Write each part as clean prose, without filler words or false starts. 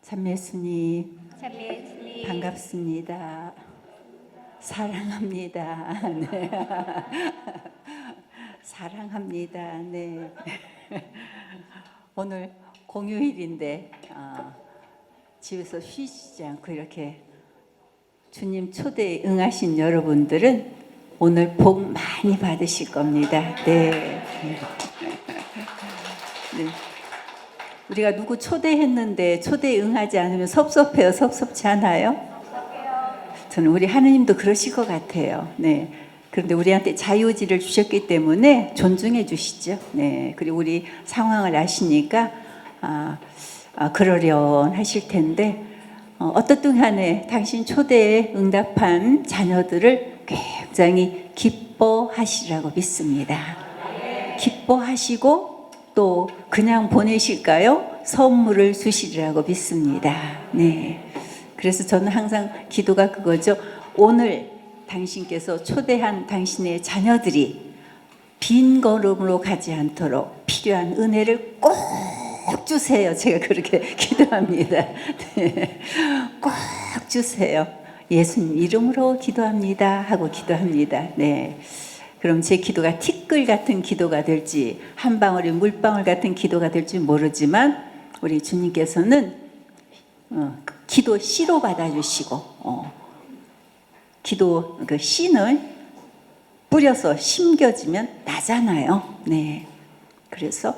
참예수님 참예수님 반갑습니다. 사랑합니다. 네. 사랑합니다. 네. 오늘 공휴일인데 집에서 쉬지 않고 이렇게 주님 초대에 응하신 여러분들은 오늘 복 많이 받으실 겁니다. 네. 네. 우리가 누구 초대했는데 초대에 응하지 않으면 섭섭해요? 섭섭지 않아요? 저는 우리 하느님도 그러실 것 같아요. 네. 그런데 우리한테 자유의지를 주셨기 때문에 존중해 주시죠. 네. 그리고 우리 상황을 아시니까 그러련 하실 텐데 어떻든 간에 당신 초대에 응답한 자녀들을 굉장히 기뻐하시라고 믿습니다. 기뻐하시고 또 그냥 보내실까요? 선물을 주시리라고 믿습니다. 네. 그래서 저는 항상 기도가 그거죠. 오늘 당신께서 초대한 당신의 자녀들이 빈 걸음으로 가지 않도록 필요한 은혜를 꼭 주세요. 제가 그렇게 기도합니다. 네. 꼭 주세요. 예수님 이름으로 기도합니다. 하고 기도합니다. 네. 그럼 제 기도가 티끌 같은 기도가 될지 한 방울의 물방울 같은 기도가 될지 모르지만 우리 주님께서는 기도 씨로 받아주시고 기도 그 씨는 뿌려서 심겨지면 나잖아요. 네. 그래서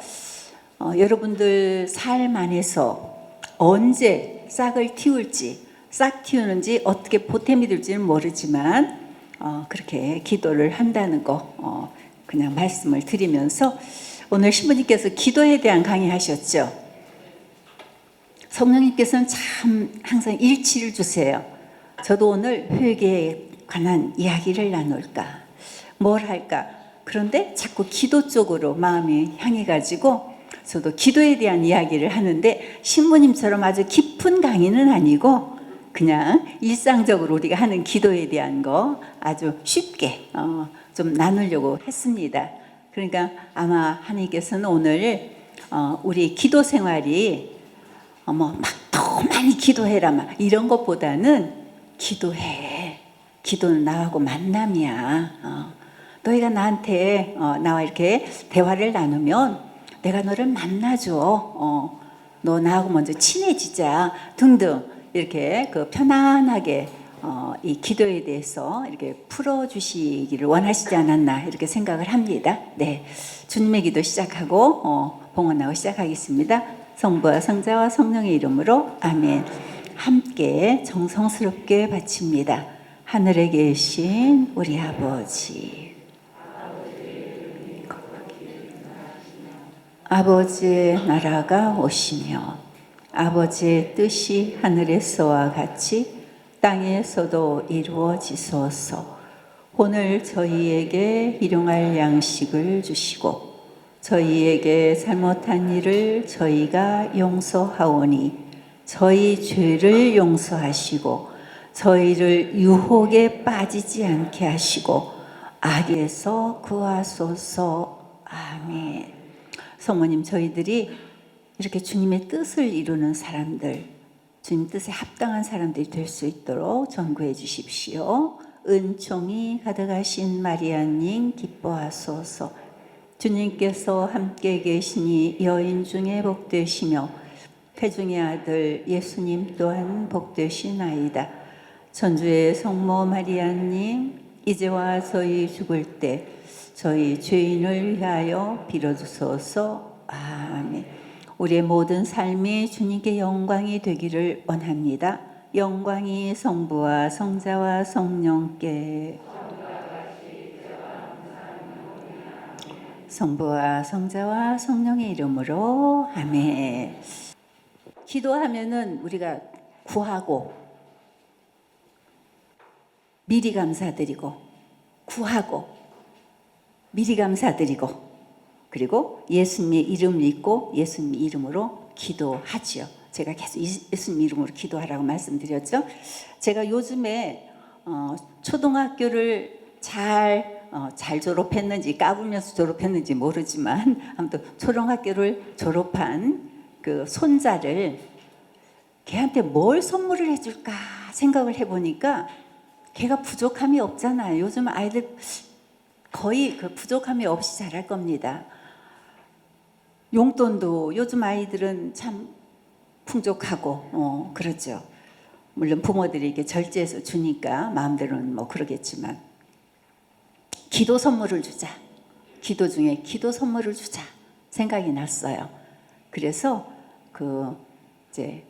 여러분들 삶 안에서 언제 싹을 틔울지 싹 틔우는지 어떻게 보탬이 될지는 모르지만 그렇게 기도를 한다는 거 그냥 말씀을 드리면서 오늘 신부님께서 기도에 대한 강의하셨죠. 성령님께서는 참 항상 일치를 주세요. 저도 오늘 회개에 관한 이야기를 나눌까 뭘 할까 그런데 자꾸 기도 쪽으로 마음이 향해 가지고 저도 기도에 대한 이야기를 하는데 신부님처럼 아주 깊은 강의는 아니고 그냥 일상적으로 우리가 하는 기도에 대한 거 아주 쉽게 좀 나누려고 했습니다. 그러니까 아마 하나님께서는 오늘 우리 기도 생활이 막 더 많이 기도해라 막 이런 것보다는 기도해. 기도는 나하고 만남이야. 너희가 나한테 나와 이렇게 대화를 나누면 내가 너를 만나줘. 너 나하고 먼저 친해지자 등등 이렇게 그 편안하게 이 기도에 대해서 이렇게 풀어주시기를 원하시지 않았나 이렇게 생각을 합니다. 네, 주님의 기도 시작하고 봉헌하고 시작하겠습니다. 성부와 성자와 성령의 이름으로 아멘. 함께 정성스럽게 바칩니다. 하늘에 계신 우리 아버지, 아버지의 나라가 오시며 아버지의 뜻이 하늘에서와 같이 땅에서도 이루어지소서. 오늘 저희에게 일용할 양식을 주시고 저희에게 잘못한 일을 저희가 용서하오니 저희 죄를 용서하시고 저희를 유혹에 빠지지 않게 하시고 악에서 구하소서. 아멘. 성모님, 저희들이 이렇게 주님의 뜻을 이루는 사람들, 주님 뜻에 합당한 사람들이 될 수 있도록 전구해 주십시오. 은총이 가득하신 마리아님 기뻐하소서. 주님께서 함께 계시니 여인 중에 복되시며 태중의 아들 예수님 또한 복되시나이다. 천주의 성모 마리아님 이제와 저희 죽을 때 저희 죄인을 위하여 빌어주소서. 아멘. 우리의 모든 삶이 주님께 영광이 되기를 원합니다. 영광이 성부와 성자와 성령께 성부와 성자와 성령의 이름으로 아멘. 기도하면은 우리가 구하고 미리 감사드리고 구하고 미리 감사드리고 그리고 예수님의 이름을 믿고 예수님 이름으로 기도하지요. 제가 계속 예수님 이름으로 기도하라고 말씀드렸죠. 제가 요즘에 초등학교를 잘 졸업했는지 까불면서 졸업했는지 모르지만 아무튼 초등학교를 졸업한 그 손자를 걔한테 뭘 선물을 해줄까 생각을 해보니까 걔가 부족함이 없잖아요. 요즘 아이들 거의 그 부족함이 없이 자랄 겁니다. 용돈도 요즘 아이들은 참 풍족하고 그렇죠. 물론 부모들이 이렇게 절제해서 주니까 마음대로는 뭐 그러겠지만 기도 선물을 주자. 기도 중에 기도 선물을 주자 생각이 났어요. 그래서 이제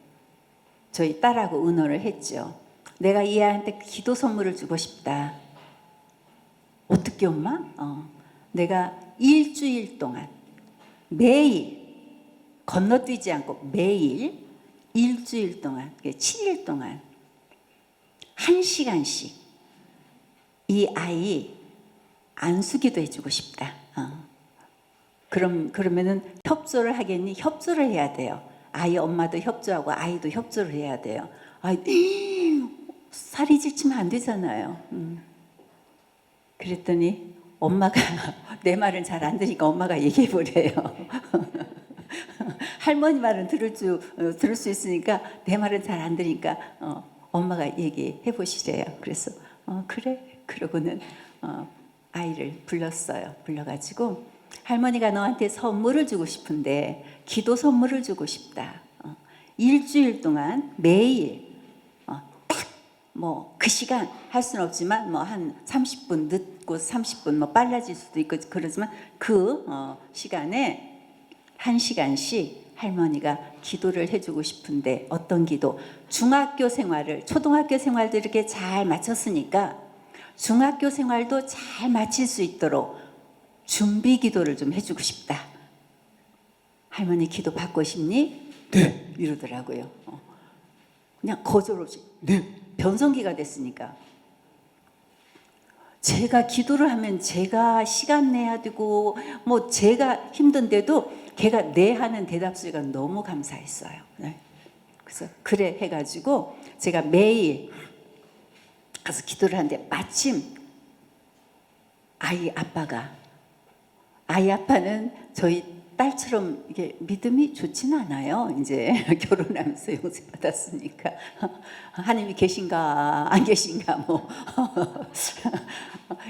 저희 딸하고 의논을 했죠. 내가 이 아이한테 기도 선물을 주고 싶다. 어떻게 엄마? 내가 일주일 동안 매일 건너뛰지 않고 매일 일주일 동안 7일 동안 1시간씩 이 아이 안수기도 해주고 싶다. 그러면은 협조를 하겠니? 협조를 해야 돼요. 아이 엄마도 협조하고 아이도 협조를 해야 돼요. 살이 찔치면 안 되잖아요. 그랬더니 엄마가 내 말은 잘 안 들으니까 엄마가 얘기해 보래요. 할머니 말은 들을 수 있으니까 내 말은 잘 안 들으니까 엄마가 얘기해 보시래요. 그래서 그래. 그러고는 아이를 불렀어요. 불러가지고 할머니가 너한테 선물을 주고 싶은데 기도 선물을 주고 싶다. 일주일 동안 매일 딱 뭐 그 시간 할 수는 없지만 뭐 한 30분 늦고 30분 뭐 빨라질 수도 있고 그러지만 그 시간에 1시간씩 할머니가 기도를 해주고 싶은데 어떤 기도? 중학교 생활을 초등학교 생활도 이렇게 잘 마쳤으니까 중학교 생활도 잘 마칠 수 있도록 준비 기도를 좀 해주고 싶다. 할머니 기도 받고 싶니? 네. 이러더라고요. 그냥 거절 없이. 네. 변성기가 됐으니까. 제가 기도를 하면 제가 시간 내야 되고 뭐 제가 힘든데도 걔가 네 하는 대답수가 너무 감사했어요. 네. 그래서 그래 해가지고 제가 매일 가서 기도를 하는데 마침 아이 아빠는 저희 딸처럼 이게 믿음이 좋지는 않아요. 이제 결혼하면서 용서 받았으니까 하나님이 계신가 안 계신가 뭐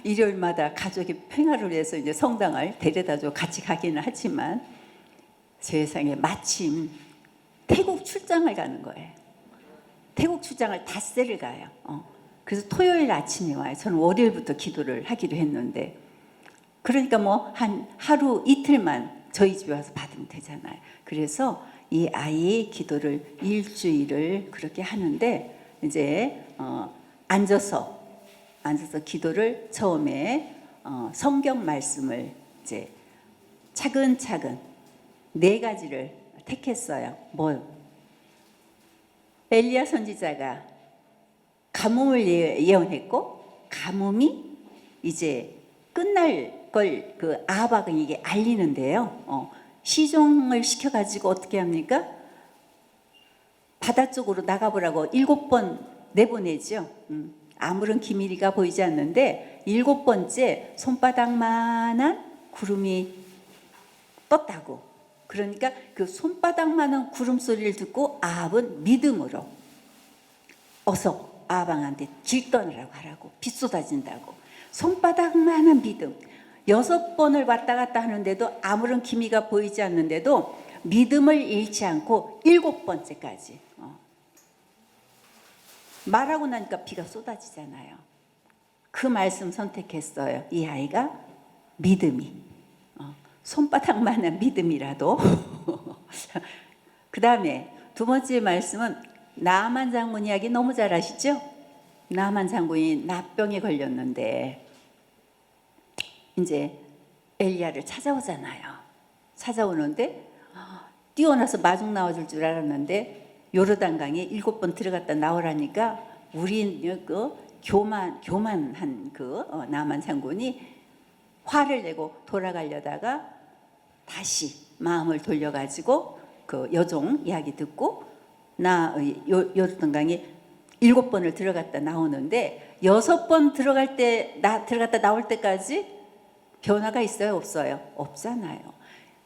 일요일마다 가족이 평화를 위해서 이제 성당을 데려다줘 같이 가기는 하지만 세상에 마침 태국 출장을 가는 거예요. 태국 출장을 닷새를 가요. 그래서 토요일 아침에 와요. 저는 월요일부터 기도를 하기로 했는데 그러니까 뭐 한 하루 이틀만 저희 집에 와서 받으면 되잖아요. 그래서 이 아이 기도를 일주일을 그렇게 하는데 이제 앉아서 기도를 처음에 성경 말씀을 이제 차근차근 4가지를 택했어요. 뭐 엘리야 선지자가 가뭄을 예언했고 가뭄이 이제 끝날 걸 그 아합에게 알리는데요. 시종을 시켜가지고 어떻게 합니까? 바다 쪽으로 나가보라고 7번 내보내죠. 아무런 기미가 보이지 않는데 7번째 손바닥만한 구름이 떴다고. 그러니까 그 손바닥만한 구름 소리를 듣고 아합은 믿음으로 어서 아방한테 길 떠나라고 하라고 비 쏟아진다고. 손바닥만한 믿음. 6번을 왔다 갔다 하는데도 아무런 기미가 보이지 않는데도 믿음을 잃지 않고 7번째까지 말하고 나니까 비가 쏟아지잖아요. 그 말씀 선택했어요. 이 아이가 믿음이 손바닥만한 믿음이라도 그 다음에 2번째 말씀은 나아만 장군 이야기 너무 잘 아시죠? 나아만 장군이 납병에 걸렸는데 이제 엘리야를 찾아오잖아요. 찾아오는데 뛰어나서 마중 나와줄 줄 알았는데 요르단강에 7번 들어갔다 나오라니까 우리 그 교만한 그 나아만 장군이 화를 내고 돌아가려다가 다시 마음을 돌려가지고 그 여종 이야기 듣고 요르단강에 7번을 들어갔다 나오는데 6번 들어갔다 나올 때까지 변화가 있어요? 없어요? 없잖아요.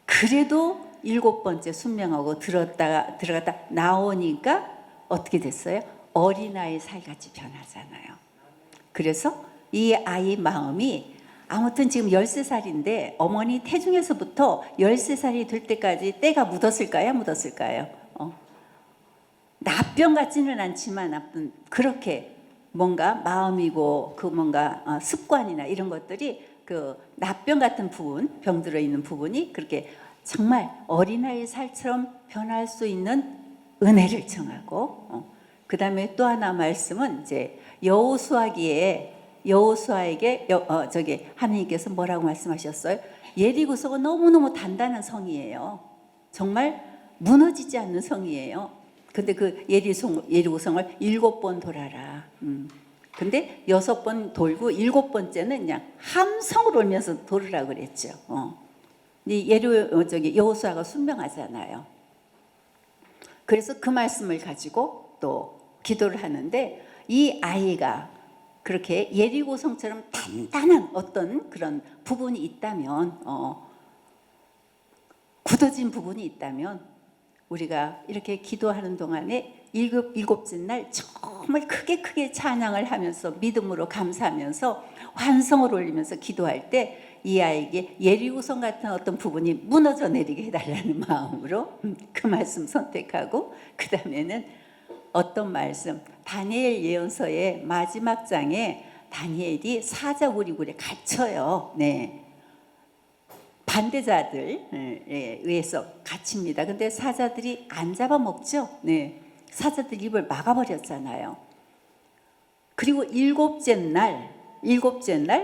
그래도 7번째 순명하고 들어갔다 나오니까 어떻게 됐어요? 어린아이 살같이 변하잖아요. 그래서 이 아이 마음이 아무튼 지금 13살인데 어머니 태중에서부터 13살이 될 때까지 때가 묻었을까요? 묻었을까요? 나병 같지는 않지만 아무튼 그렇게 뭔가 마음이고 그 뭔가 습관이나 이런 것들이 그 나병 같은 부분, 병들어 있는 부분이 그렇게 정말 어린아이 살처럼 변할 수 있는 은혜를 청하고 그 다음에 또 하나 말씀은 이제 여호수아에게 저기 하나님께서 뭐라고 말씀하셨어요? 예리고성은 너무너무 단단한 성이에요. 정말 무너지지 않는 성이에요. 근데 그 예리고성을 7번 돌아라. 근데 6번 돌고 7번째는 그냥 함성을 울면서 돌으라 그랬죠. 여호수아가 순명하잖아요. 그래서 그 말씀을 가지고 또 기도를 하는데 이 아이가 그렇게 예리고성처럼 단단한 어떤 그런 부분이 있다면 굳어진 부분이 있다면 우리가 이렇게 기도하는 동안에 일곱째 날 정말 크게 찬양을 하면서 믿음으로 감사하면서 환성을 올리면서 기도할 때 이 아이에게 예리고성 같은 어떤 부분이 무너져 내리게 해달라는 마음으로 그 말씀 선택하고 그 다음에는 어떤 말씀 다니엘 예언서의 마지막 장에 다니엘이 사자우리굴에 갇혀요. 네. 반대자들에 의해서 갇힙니다. 근데 사자들이 안 잡아먹죠. 네. 사자들 입을 막아버렸잖아요. 그리고 일곱째 날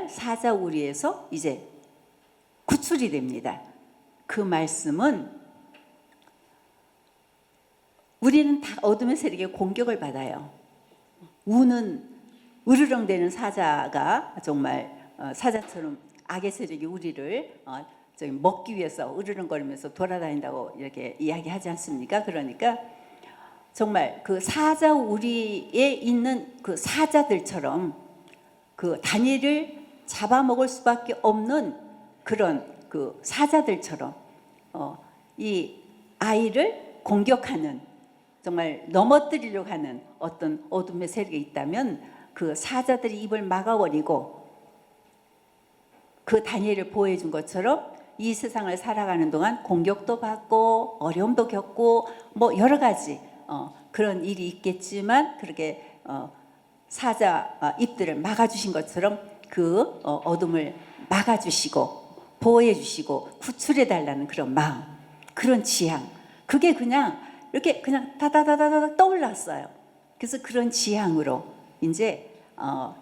사자우리에서 이제 구출이 됩니다. 그 말씀은 우리는 다 어둠의 세력에 공격을 받아요. 우는 으르렁대는 사자가 정말 사자처럼 악의 세력이 우리를 먹기 위해서 으르렁거리면서 돌아다닌다고 이렇게 이야기하지 않습니까? 그러니까 정말 그 사자우리에 있는 그 사자들처럼 그 다니엘을 잡아먹을 수밖에 없는 그런 그 사자들처럼 이 아이를 공격하는 정말 넘어뜨리려고 하는 어떤 어둠의 세력이 있다면 그 사자들이 입을 막아버리고 그 다니엘을 보호해 준 것처럼 이 세상을 살아가는 동안 공격도 받고 어려움도 겪고 뭐 여러 가지 그런 일이 있겠지만 그렇게 사자 입들을 막아주신 것처럼 그 어둠을 막아주시고 보호해주시고 구출해달라는 그런 마음, 그런 지향, 그게 그냥 이렇게 그냥 다다다다다 떠올랐어요. 그래서 그런 지향으로 이제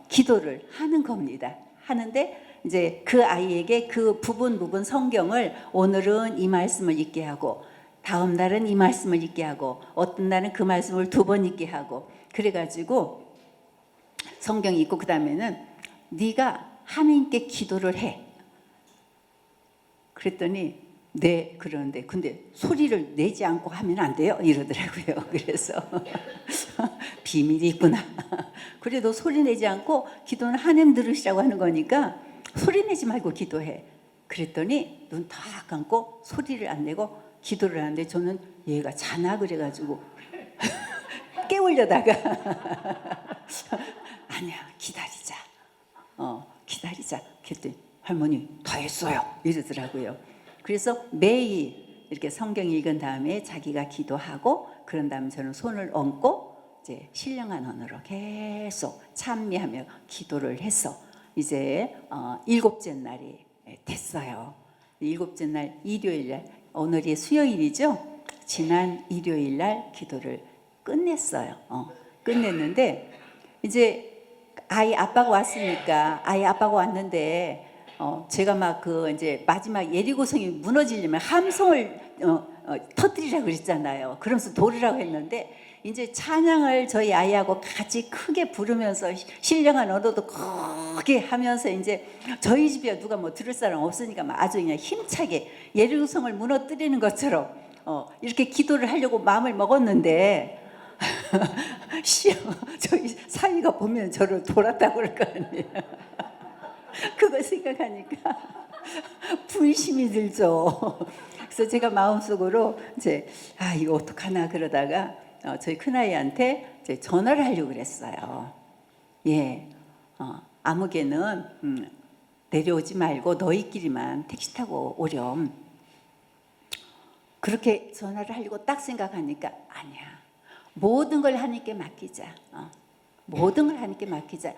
기도를 하는 겁니다. 하는데 이제 그 아이에게 그 부분 성경을 오늘은 이 말씀을 읽게 하고 다음 날은 이 말씀을 읽게 하고 어떤 날은 그 말씀을 2번 읽게 하고 그래가지고 성경 읽고 그 다음에는 네가 하나님께 기도를 해. 그랬더니 네 그러는데 근데 소리를 내지 않고 하면 안 돼요 이러더라고요. 그래서 비밀이 있구나. 그래도 소리 내지 않고 기도는 하나님 들으시라고 하는 거니까 소리 내지 말고 기도해. 그랬더니 눈 딱 감고 소리를 안 내고 기도를 하는데 저는 얘가 자나 그래가지고 깨우려다가 아니야 기다리자. 기다리자. 그랬더니 할머니 다 했어요 이러더라고요. 그래서 매일 이렇게 성경 읽은 다음에 자기가 기도하고 그런 다음에 저는 손을 얹고 이제 신령한 언어로 계속 찬미하며 기도를 해서 이제 7째 날이 됐어요. 7째 날 일요일 날 오늘이 수요일이죠. 지난 일요일 날 기도를 끝냈어요. 끝냈는데 이제 아이 아빠가 왔는데 제가 막 그 이제 마지막 예리고성이 무너지려면 함성을 터뜨리라고 그랬잖아요. 그러면서 돌으라고 했는데 이제 찬양을 저희 아이하고 같이 크게 부르면서 신령한 언어도 크게 하면서 이제 저희 집에 누가 뭐 들을 사람 없으니까 막 아주 그냥 힘차게 예리고성을 무너뜨리는 것처럼 이렇게 기도를 하려고 마음을 먹었는데 저희 사위가 보면 저를 돌았다고 그럴 거 아니에요. 그거 생각하니까 불심이 들죠. 그래서 제가 마음속으로 이제 이거 어떡하나 그러다가 저희 큰아이한테 이제 전화를 하려고 그랬어요. 예, 아무개는 내려오지 말고 너희끼리만 택시 타고 오렴. 그렇게 전화를 하려고 딱 생각하니까 아니야. 모든 걸 하나님께 맡기자. 모든 걸 하나님께 맡기자.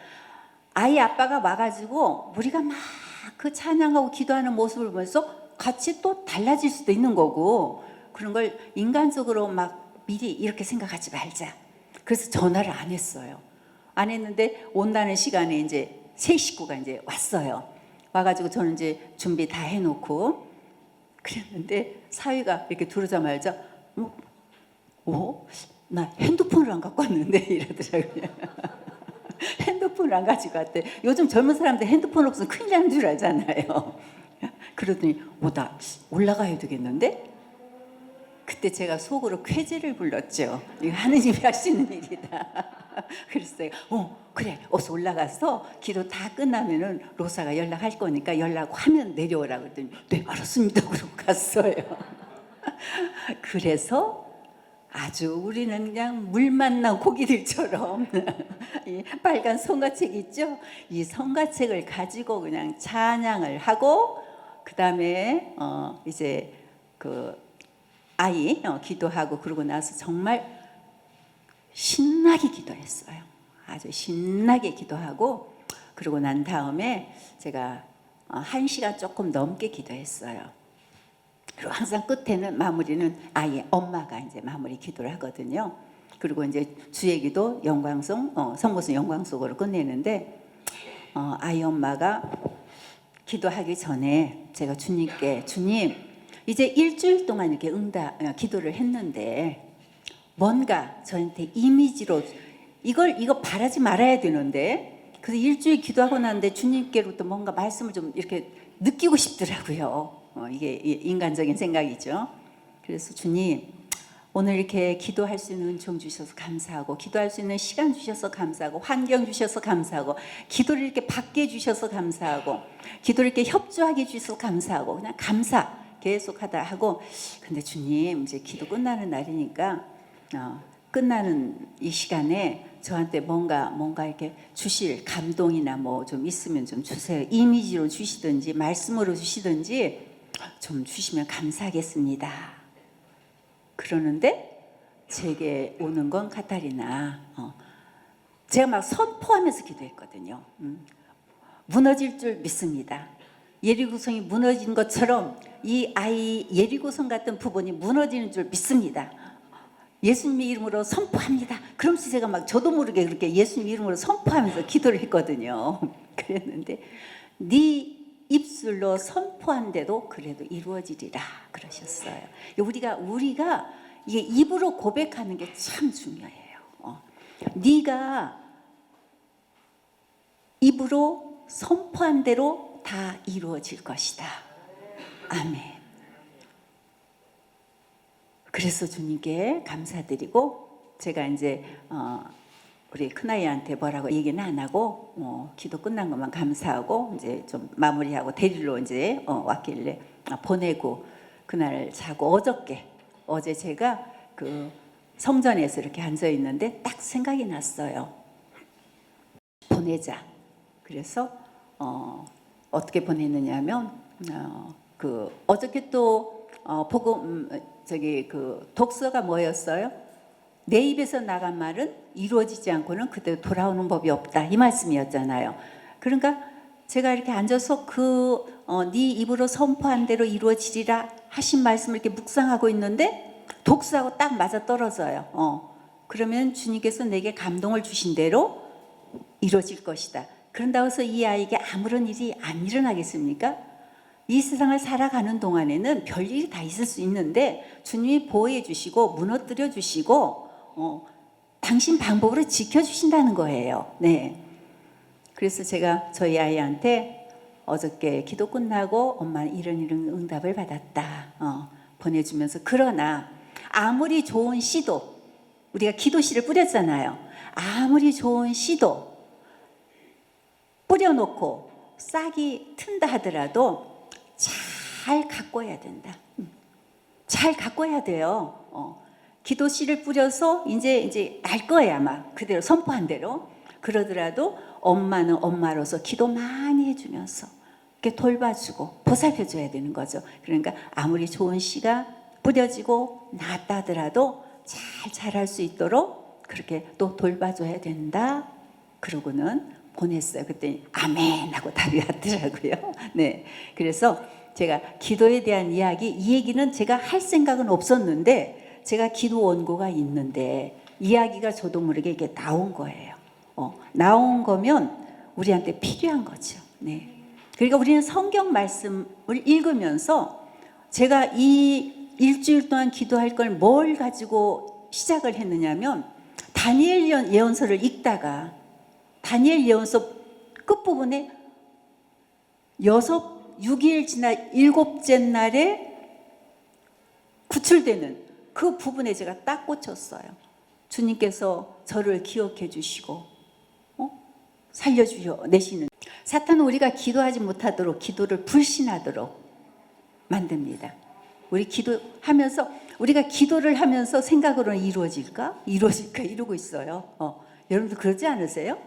아이 아빠가 와가지고 우리가 막 그 찬양하고 기도하는 모습을 보면서 같이 또 달라질 수도 있는 거고, 그런 걸 인간적으로 막 미리 이렇게 생각하지 말자. 그래서 전화를 안 했어요. 안 했는데 온다는 시간에 이제 세 식구가 이제 왔어요. 와가지고 저는 이제 준비 다 해놓고 그랬는데 사위가 이렇게 들어오자마자 나 핸드폰을 안 갖고 왔는데 이러더라고요. 핸드폰을 안 가지고 왔대. 요즘 젊은 사람들 핸드폰 없으면 큰일 나는 줄 알잖아요. 그러더니 나 올라가야 되겠는데? 그때 제가 속으로 쾌재를 불렀죠. 이거 하느님이 하시는 일이다. 그래서 제가 그래 어서 올라가서 기도 다 끝나면은 로사가 연락할 거니까 연락하면 내려오라고 그랬더니 네 알았습니다. 그러고 갔어요. 그래서 아주 우리는 그냥 물 만난 고기들처럼 이 빨간 성가책 있죠? 이 성가책을 가지고 그냥 찬양을 하고, 그 다음에 이제 그 아이 기도하고 그러고 나서 정말 신나게 기도했어요. 아주 신나게 기도하고 그러고 난 다음에 제가 1시간 조금 넘게 기도했어요. 그리고 항상 끝에는 마무리는 아이 엄마가 이제 마무리 기도를 하거든요. 그리고 이제 주의 기도 영광송 성모송 영광송으로 끝내는데 아이 엄마가 기도하기 전에 제가 주님께 주님 이제 일주일 동안 이렇게 기도를 했는데 뭔가 저한테 이미지로 이거 바라지 말아야 되는데, 그래서 일주일 기도하고 났는데 주님께로부터 뭔가 말씀을 좀 이렇게 느끼고 싶더라고요. 이게 인간적인 생각이죠. 그래서 주님 오늘 이렇게 기도할 수 있는 은총 주셔서 감사하고, 기도할 수 있는 시간 주셔서 감사하고, 환경 주셔서 감사하고, 기도를 이렇게 받게 해주셔서 감사하고, 기도를 이렇게 협조하게 해주셔서 감사하고, 그냥 감사 계속 하다 하고, 근데 주님 이제 기도 끝나는 날이니까 끝나는 이 시간에 저한테 뭔가 이렇게 주실 감동이나 뭐 좀 있으면 좀 주세요. 이미지로 주시든지 말씀으로 주시든지 좀 주시면 감사하겠습니다. 그러는데 제게 오는 건 카타리나 제가 막 선포하면서 기도했거든요. 무너질 줄 믿습니다. 예리고성이 무너진 것처럼 이 아이 예리고성 같은 부분이 무너지는 줄 믿습니다. 예수님의 이름으로 선포합니다. 그러면서 제가 막 저도 모르게 그렇게 예수님 이름으로 선포하면서 기도를 했거든요. 그랬는데 네 입술로 선포한데도 그래도 이루어지리라 그러셨어요. 우리가 이게 입으로 고백하는 게 참 중요해요. 네가 입으로 선포한 대로 다 이루어질 것이다. 아멘. 그래서 주님께 감사드리고 제가 이제 우리 큰아이한테 뭐라고 얘기는 안 하고 기도 끝난 것만 감사하고 이제 좀 마무리하고 데리러 이제 왔길래 보내고 그날 자고, 어제 제가 그 성전에서 이렇게 앉아 있는데 딱 생각이 났어요. 보내자. 그래서 어떻게 보냈느냐면 그 어저께 또 복음 그 독서가 뭐였어요? 내 입에서 나간 말은 이루어지지 않고는 그대로 돌아오는 법이 없다, 이 말씀이었잖아요. 그러니까 제가 이렇게 앉아서 네 입으로 선포한 대로 이루어지리라 하신 말씀을 이렇게 묵상하고 있는데 독서하고 딱 맞아 떨어져요. 그러면 주님께서 내게 감동을 주신 대로 이루어질 것이다. 그런다고 해서 이 아이에게 아무런 일이 안 일어나겠습니까? 이 세상을 살아가는 동안에는 별일이 다 있을 수 있는데 주님이 보호해 주시고 무너뜨려 주시고 당신 방법으로 지켜주신다는 거예요. 네. 그래서 제가 저희 아이한테 어저께 기도 끝나고 엄마 이런 응답을 받았다 보내주면서, 그러나 아무리 좋은 씨도, 우리가 기도씨를 뿌렸잖아요. 아무리 좋은 씨도 뿌려놓고 싹이 튼다 하더라도 잘 가꿔야 된다. 잘 가꿔야 돼요. 기도 씨를 뿌려서 이제 날 거예요, 아마. 그대로 선포한 대로. 그러더라도 엄마는 엄마로서 기도 많이 해주면서 이렇게 돌봐주고 보살펴줘야 되는 거죠. 그러니까 아무리 좋은 씨가 뿌려지고 났다 하더라도 잘 자랄 수 있도록 그렇게 또 돌봐줘야 된다. 그러고는 보냈어요. 그랬더니 아멘 하고 답이 왔더라고요. 네, 그래서 제가 기도에 대한 이야기, 이 얘기는 제가 할 생각은 없었는데 제가 기도 원고가 있는데 이야기가 저도 모르게 이게 나온 거예요. 나온 거면 우리한테 필요한 거죠. 네. 그러니까 우리는 성경 말씀을 읽으면서 제가 이 일주일 동안 기도할 걸 뭘 가지고 시작을 했느냐면 다니엘 예언서를 읽다가 다니엘 예언서 끝부분에 6일 지나 7째 날에 구출되는 그 부분에 제가 딱 꽂혔어요. 주님께서 저를 기억해 주시고 살려내시는 사탄은 우리가 기도하지 못하도록 기도를 불신하도록 만듭니다. 우리 기도하면서 우리가 기도를 하면서 생각으로는 이루어질까 이러고 있어요. 여러분도 그러지 않으세요?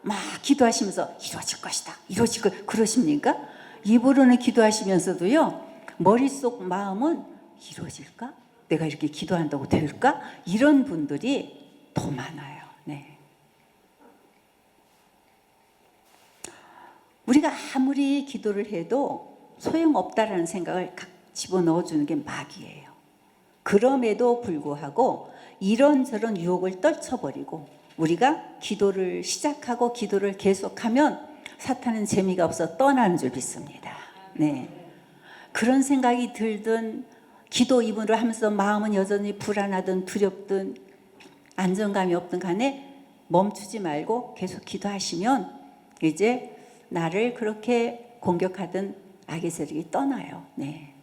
막 기도하시면서 이루어질 것이다, 이루어질 것 그러십니까? 입으로는 기도하시면서도요 머릿속 마음은 이루어질까? 내가 이렇게 기도한다고 될까? 이런 분들이 더 많아요. 네. 우리가 아무리 기도를 해도 소용없다라는 생각을 집어넣어주는 게 마귀예요. 그럼에도 불구하고 이런저런 유혹을 떨쳐버리고 우리가 기도를 시작하고 기도를 계속하면 사탄은 재미가 없어 떠나는 줄 믿습니다. 네. 그런 생각이 들든 기도 입으로 하면서 마음은 여전히 불안하든 두렵든 안정감이 없든 간에 멈추지 말고 계속 기도하시면 이제 나를 그렇게 공격하던 악의 세력이 떠나요. 네.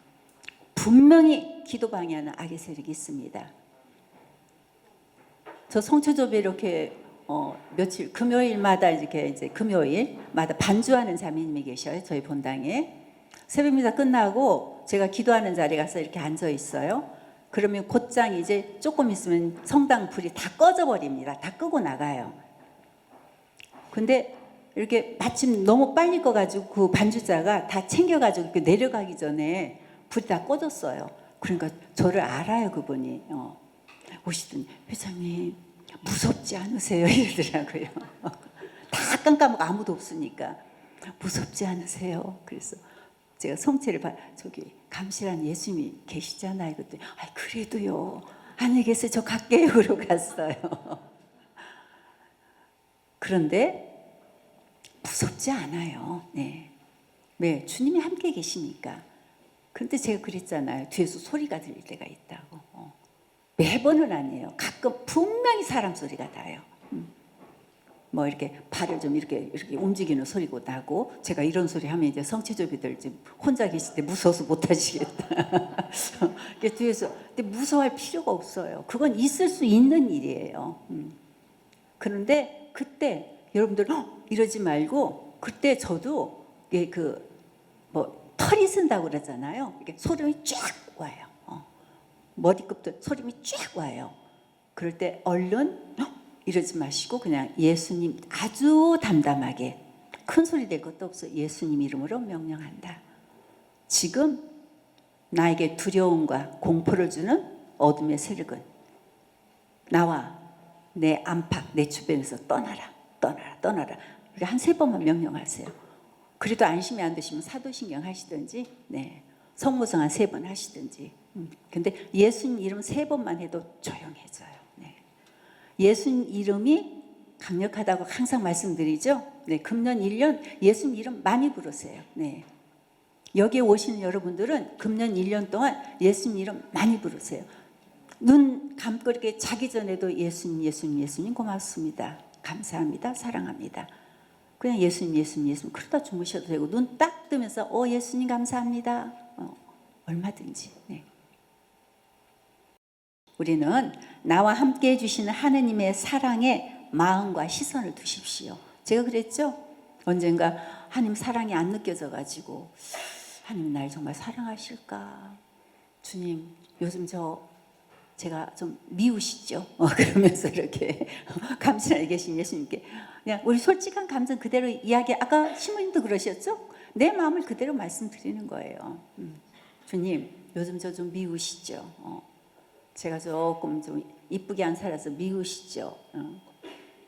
분명히 기도 방해하는 악의 세력이 있습니다. 저 성처조배 이렇게 며칠 금요일마다 이제 금요일마다 반주하는 자매님이 계셔요. 저희 본당에 새벽미사 끝나고 제가 기도하는 자리에 가서 이렇게 앉아 있어요. 그러면 곧장 이제 조금 있으면 성당 불이 다 꺼져 버립니다. 다 끄고 나가요. 근데 이렇게 마침 너무 빨리 꺼가지고 그 반주자가 다 챙겨가지고 이렇게 내려가기 전에 불이 다 꺼졌어요. 그러니까 저를 알아요, 그분이. 오시더니 회장님 무섭지 않으세요? 이러더라고요. 다 깜깜하고 아무도 없으니까 무섭지 않으세요? 그래서 제가 성체를 저기 감실한 예수님이 계시잖아요. 그랬더니 그래도요. 안녕히 계세요. 저 갈게요. 그러고 갔어요. 그런데 무섭지 않아요. 네. 왜? 주님이 함께 계시니까. 그런데 제가 그랬잖아요. 뒤에서 소리가 들릴 때가 있다고. 매번은 아니에요. 가끔 분명히 사람 소리가 나요. 뭐 이렇게 발을 좀 이렇게 움직이는 소리가 나고, 제가 이런 소리 하면 이제 성체조비들 혼자 계실 때 무서워서 못 하시겠다. 뒤에서. 근데 무서워할 필요가 없어요. 그건 있을 수 있는 일이에요. 그런데 그때 여러분들 이러지 말고, 그때 저도 털이 쓴다고 그러잖아요. 이게 소름이 쫙 와요. 머리끝부터 소름이 쫙 와요. 그럴 때 얼른 이러지 마시고 그냥 예수님, 아주 담담하게, 큰 소리 낼 것도 없어. 예수님 이름으로 명령한다. 지금 나에게 두려움과 공포를 주는 어둠의 세력은 나와 내 안팎, 내 주변에서 떠나라. 한 3번만 명령하세요. 그래도 안심이 안 되시면 사도신경 하시든지, 네, 성모성 한 3번 하시든지. 근데 예수님 이름 3번만 해도 조용해져요. 네. 예수님 이름이 강력하다고 항상 말씀드리죠. 네, 금년 1년 예수님 이름 많이 부르세요. 네. 여기에 오시는 여러분들은 금년 1년 동안 예수님 이름 많이 부르세요. 눈 감고 이렇게 자기 전에도 예수님 고맙습니다. 감사합니다. 사랑합니다. 그냥 예수님 그러다 주무셔도 되고, 눈 딱 뜨면서 예수님 감사합니다. 얼마든지. 네. 우리는 나와 함께 해주시는 하느님의 사랑에 마음과 시선을 두십시오. 제가 그랬죠? 언젠가 하나님 사랑이 안 느껴져가지고, 하나님 날 정말 사랑하실까? 주님 요즘 저 제가 좀 미우시죠? 그러면서 이렇게 감신하게 계신 예수님께 그냥 우리 솔직한 감정 그대로 이야기, 아까 신부님도 그러셨죠? 내 마음을 그대로 말씀드리는 거예요. 주님, 요즘 저 좀 미우시죠? 제가 조금 좀 이쁘게 안 살아서 미우시죠?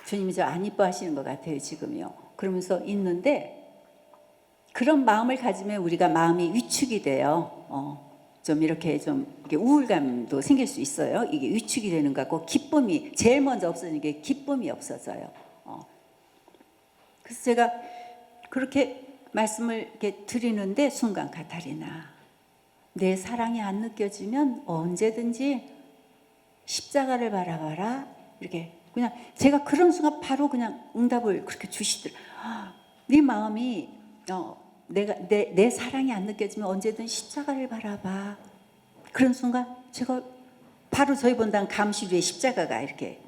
주님이 저 안 이뻐하시는 것 같아요, 지금요. 그러면서 있는데 그런 마음을 가지면 우리가 마음이 위축이 돼요. 좀 이렇게 우울감도 생길 수 있어요. 이게 위축이 되는 것 같고 기쁨이 제일 먼저 없어지는 게 기쁨이 없어져요. 그래서 제가 그렇게 말씀을 이렇게 드리는데 순간 가타리나 내 사랑이 안 느껴지면 언제든지 십자가를 바라봐라 이렇게 그냥 제가 그런 순간 바로 그냥 응답을 그렇게 주시더라. 네 마음이 내 사랑이 안 느껴지면 언제든 십자가를 바라봐. 그런 순간 제가 바로 저희 본당 감시 위에 십자가가 이렇게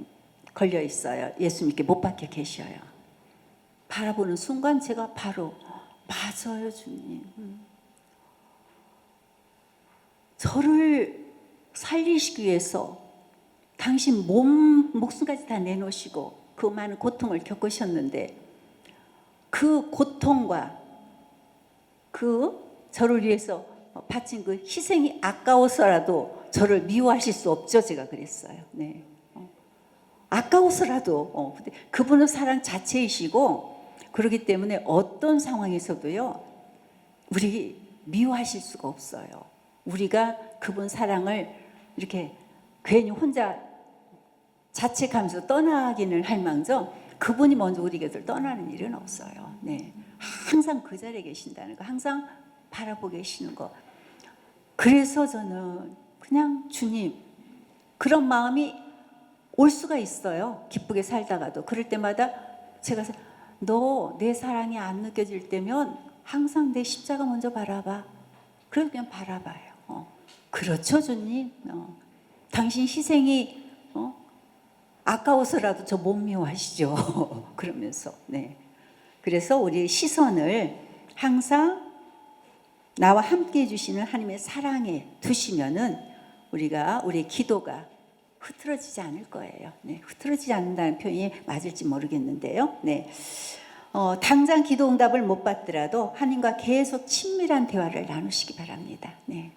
걸려 있어요. 예수님께 못 박혀 계셔요. 바라보는 순간 제가 바로 맞아요, 주님. 저를 살리시기 위해서 당신 목숨까지 다 내놓으시고 그 많은 고통을 겪으셨는데 그 고통과 저를 위해서 바친 그 희생이 아까워서라도 저를 미워하실 수 없죠. 제가 그랬어요. 네. 아까워서라도 근데 그분은 사랑 자체이시고 그렇기 때문에 어떤 상황에서도요 우리 미워하실 수가 없어요. 우리가 그분 사랑을 이렇게 괜히 혼자 자책하면서 떠나기는 할망정 그분이 먼저 우리 곁을 떠나는 일은 없어요. 네. 항상 그 자리에 계신다는 거, 항상 바라보고 계시는 거. 그래서 저는 그냥 주님 그런 마음이 올 수가 있어요. 기쁘게 살다가도. 그럴 때마다 제가 너 내 사랑이 안 느껴질 때면 항상 내 십자가 먼저 바라봐. 그래서 그냥 바라봐요. 그렇죠, 주님. 당신 희생이 아까워서라도 저 못 미워하시죠. 그러면서 네. 그래서 우리 시선을 항상 나와 함께 해주시는 하나님의 사랑에 두시면은 우리의 기도가 흐트러지지 않을 거예요. 네, 흐트러지지 않는다는 표현이 맞을지 모르겠는데요. 네, 당장 기도 응답을 못 받더라도 하나님과 계속 친밀한 대화를 나누시기 바랍니다. 네,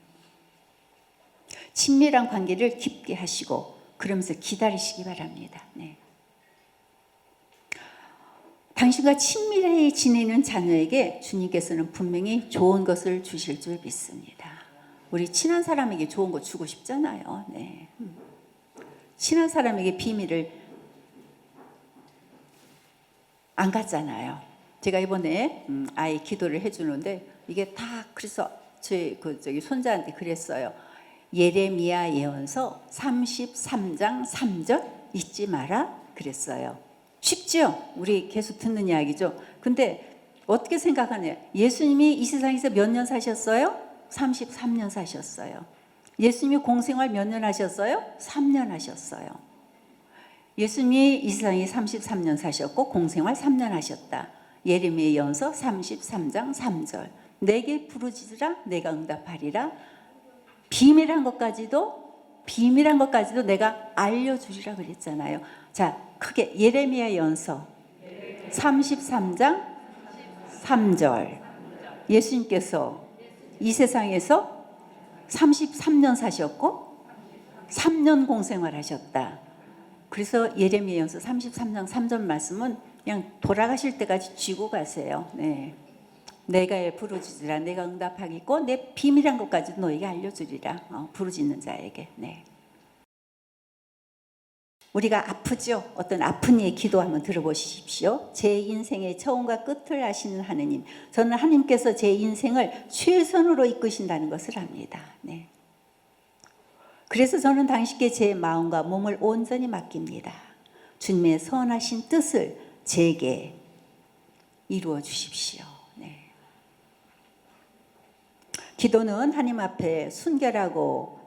친밀한 관계를 깊게 하시고 그러면서 기다리시기 바랍니다. 네. 당신과 친밀히 지내는 자녀에게 주님께서는 분명히 좋은 것을 주실 줄 믿습니다. 우리 친한 사람에게 좋은 거 주고 싶잖아요. 네. 친한 사람에게 비밀을 안 갖잖아요. 제가 이번에 아이 기도를 해주는데 이게 다 그래서 제 손자한테 그랬어요. 예레미야 예언서 33장 3절 잊지 마라 그랬어요. 쉽죠? 우리 계속 듣는 이야기죠. 근데 어떻게 생각하냐? 예수님이 이 세상에서 몇 년 사셨어요? 33년 사셨어요. 예수님이 공생활 몇 년 하셨어요? 3년 하셨어요. 예수님이 이 세상에 33년 사셨고 공생활 3년 하셨다. 예레미야 예언서 33장 3절 내게 부르짖으라 내가 응답하리라. 비밀한 것까지도 내가 알려주리라 그랬잖아요. 자, 크게 예레미야 예언서 33장 3절 예수님께서 이 세상에서 33년 사셨고 3년 공생활 하셨다. 그래서 예레미야 예언서 33장 3절 말씀은 그냥 돌아가실 때까지 쥐고 가세요. 네. 내가 부르짖으라 내가 응답하겠고 내 비밀한 것까지도 너에게 알려주리라. 부르짖는 자에게. 네. 우리가 아프죠? 어떤 아픈 이의 기도 한번 들어보십시오. 제 인생의 처음과 끝을 아시는 하느님, 저는 하나님께서 제 인생을 최선으로 이끄신다는 것을 압니다. 네. 그래서 저는 당신께 제 마음과 몸을 온전히 맡깁니다. 주님의 선하신 뜻을 제게 이루어 주십시오. 네. 기도는 하나님 앞에 순결하고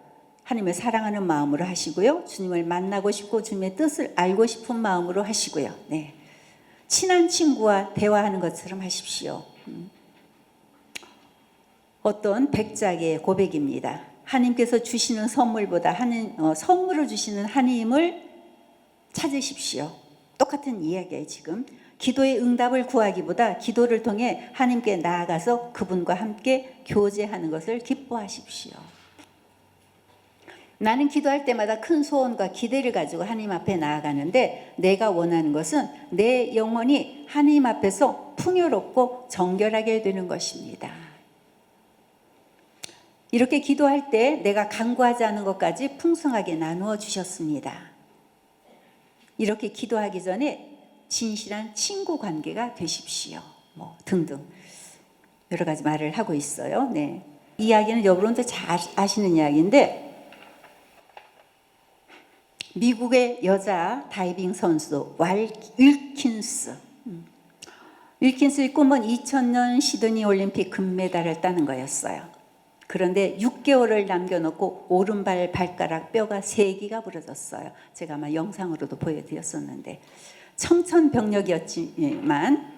하나님을 사랑하는 마음으로 하시고요. 주님을 만나고 싶고 주님의 뜻을 알고 싶은 마음으로 하시고요. 네. 친한 친구와 대화하는 것처럼 하십시오. 어떤 백작의 고백입니다. 하나님께서 주시는 선물보다 선물을 주시는 하나님을 찾으십시오. 똑같은 이야기예요. 지금 기도의 응답을 구하기보다 기도를 통해 하나님께 나아가서 그분과 함께 교제하는 것을 기뻐하십시오. 나는 기도할 때마다 큰 소원과 기대를 가지고 하나님 앞에 나아가는데, 내가 원하는 것은 내 영혼이 하나님 앞에서 풍요롭고 정결하게 되는 것입니다. 이렇게 기도할 때 내가 간구하지 않은 것까지 풍성하게 나누어 주셨습니다. 이렇게 기도하기 전에 진실한 친구 관계가 되십시오. 등등 여러 가지 말을 하고 있어요. 네. 이 이야기는 여러분도 잘 아시는 이야기인데, 미국의 여자 다이빙 선수 윌킨스. 윌킨스의 꿈은 2000년 시드니 올림픽 금메달을 따는 거였어요. 그런데 6개월을 남겨놓고 오른발 발가락 뼈가 3개가 부러졌어요. 제가 아마 영상으로도 보여드렸었는데, 청천벽력이었지만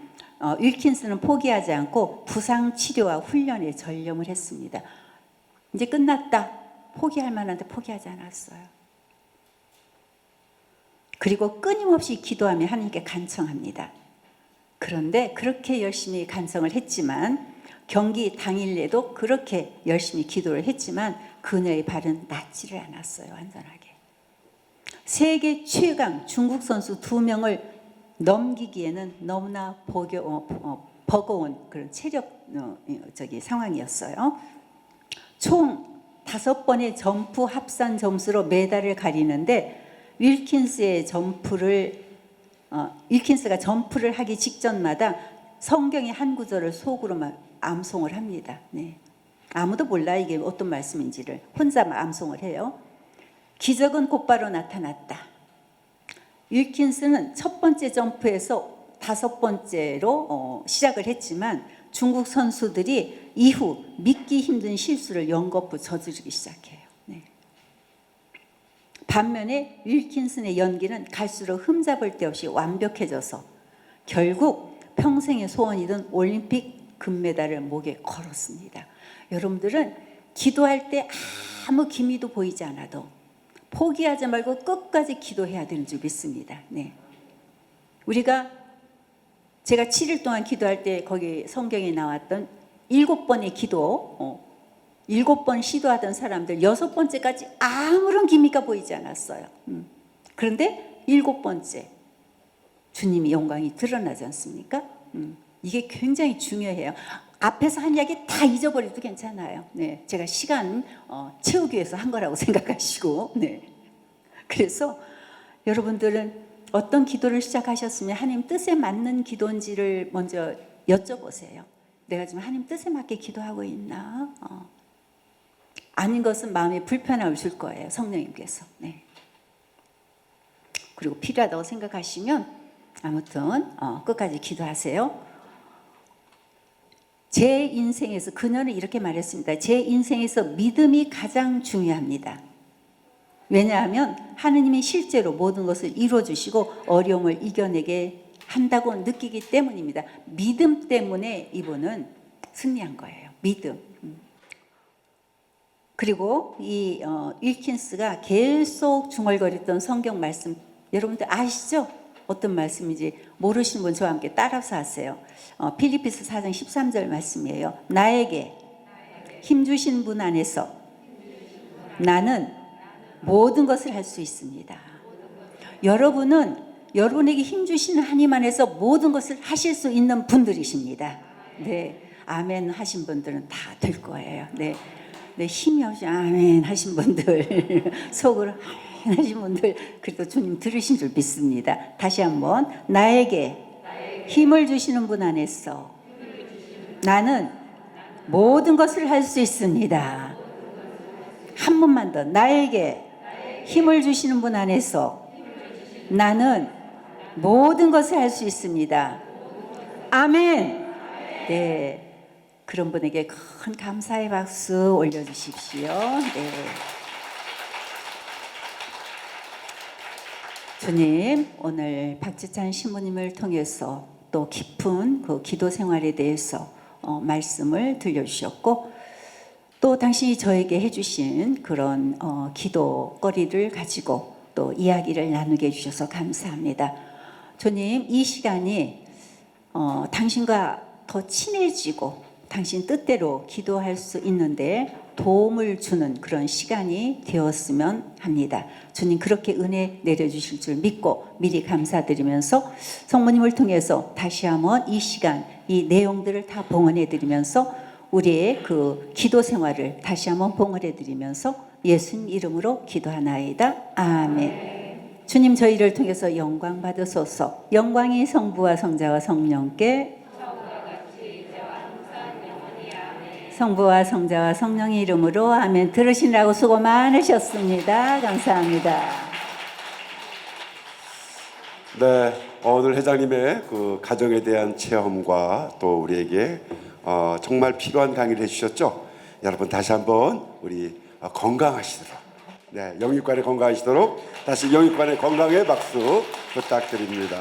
윌킨스는 포기하지 않고 부상 치료와 훈련에 전념을 했습니다. 이제 끝났다, 포기할 만한데 포기하지 않았어요. 그리고 끊임없이 기도하며 하나님께 간청합니다. 그런데 그렇게 열심히 간청을 했지만, 경기 당일에도 그렇게 열심히 기도를 했지만 그녀의 발은 낫지를 않았어요. 완전하게. 세계 최강 중국 선수 2명을 넘기기에는 너무나 버거운 그런 체력 상황이었어요. 총 5번의 점프 합산 점수로 메달을 가리는데, 윌킨스가 점프를 하기 직전마다 성경의 한 구절을 속으로 막 암송을 합니다. 네. 아무도 몰라 이게 어떤 말씀인지를. 혼자만 암송을 해요. 기적은 곧바로 나타났다. 윌킨스는 첫 번째 점프에서 5번째로 시작을 했지만, 중국 선수들이 이후 믿기 힘든 실수를 연거푸 저지르기 시작해요. 네. 반면에 윌킨슨의 연기는 갈수록 흠잡을 데 없이 완벽해져서 결국 평생의 소원이던 올림픽 금메달을 목에 걸었습니다. 여러분들은 기도할 때 아무 기미도 보이지 않아도 포기하지 말고 끝까지 기도해야 되는 줄 믿습니다. 네. 제가 7일 동안 기도할 때 거기 성경에 나왔던 7번의 기도, 7번 시도하던 사람들 6번째까지 아무런 기미가 보이지 않았어요. 그런데 7번째 주님이 영광이 드러나지 않습니까? 이게 굉장히 중요해요. 앞에서 한 이야기 다 잊어버려도 괜찮아요. 네, 제가 시간 채우기 위해서 한 거라고 생각하시고, 네. 그래서 여러분들은 어떤 기도를 시작하셨으면 하나님 뜻에 맞는 기도인지를 먼저 여쭤보세요. 내가 지금 하나님 뜻에 맞게 기도하고 있나? 아닌 것은 마음에 불편함을 줄 거예요, 성령님께서. 네. 그리고 필요하다고 생각하시면 아무튼 끝까지 기도하세요. 제 인생에서, 그녀는 이렇게 말했습니다. 제 인생에서 믿음이 가장 중요합니다. 왜냐하면 하느님이 실제로 모든 것을 이루어주시고 어려움을 이겨내게 한다고 느끼기 때문입니다. 믿음 때문에 이분은 승리한 거예요. 믿음. 그리고 이 윌킨스가 계속 중얼거렸던 성경 말씀, 여러분들 아시죠? 어떤 말씀인지 모르시는 분 저와 함께 따라서 하세요. 필리피스 4장 13절 말씀이에요. 나에게 힘주신 분 안에서 나는 모든 것을 할 수 있습니다. 여러분은 여러분에게 힘주시는 하나님 안에서 모든 것을 하실 수 있는 분들이십니다. 네, 아멘 하신 분들은 다 될 거예요. 네, 네, 힘이 없이 아멘 하신 분들, 속으로 아멘 하신 분들, 그래도 주님 들으신 줄 믿습니다. 다시 한번, 나에게 힘을 주시는 분 안에서 나는 모든 것을 할 수 있습니다. 한 번만 더, 나에게 힘을 주시는 분 안에서 나는 모든 것을 할 수 있습니다. 아멘. 네, 그런 분에게 큰 감사의 박수 올려주십시오. 네. 주님, 오늘 박지찬 신부님을 통해서 또 깊은 그 기도 생활에 대해서 말씀을 들려주셨고, 또 당신이 저에게 해주신 그런 기도거리를 가지고 또 이야기를 나누게 해주셔서 감사합니다. 주님, 이 시간이 당신과 더 친해지고 당신 뜻대로 기도할 수 있는데 도움을 주는 그런 시간이 되었으면 합니다. 주님, 그렇게 은혜 내려주실 줄 믿고 미리 감사드리면서 성모님을 통해서 다시 한번 이 시간 이 내용들을 다 봉헌해 드리면서 우리의 그 기도 생활을 다시 한번 봉헌해 드리면서 예수님 이름으로 기도하나이다. 아멘. 주님, 저희를 통해서 영광 받으소서. 영광이 성부와 성자와 성령께 성부와 성자와 성령의 이름으로 아멘. 들으시느라고 수고 많으셨습니다. 감사합니다. 네, 오늘 회장님의 그 가정에 대한 체험과 또 우리에게 정말 필요한 강의를 해주셨죠. 여러분 다시 한번 우리 건강하시도록, 네, 영육간에 건강하시도록 다시 영육간의 건강의 박수 부탁드립니다.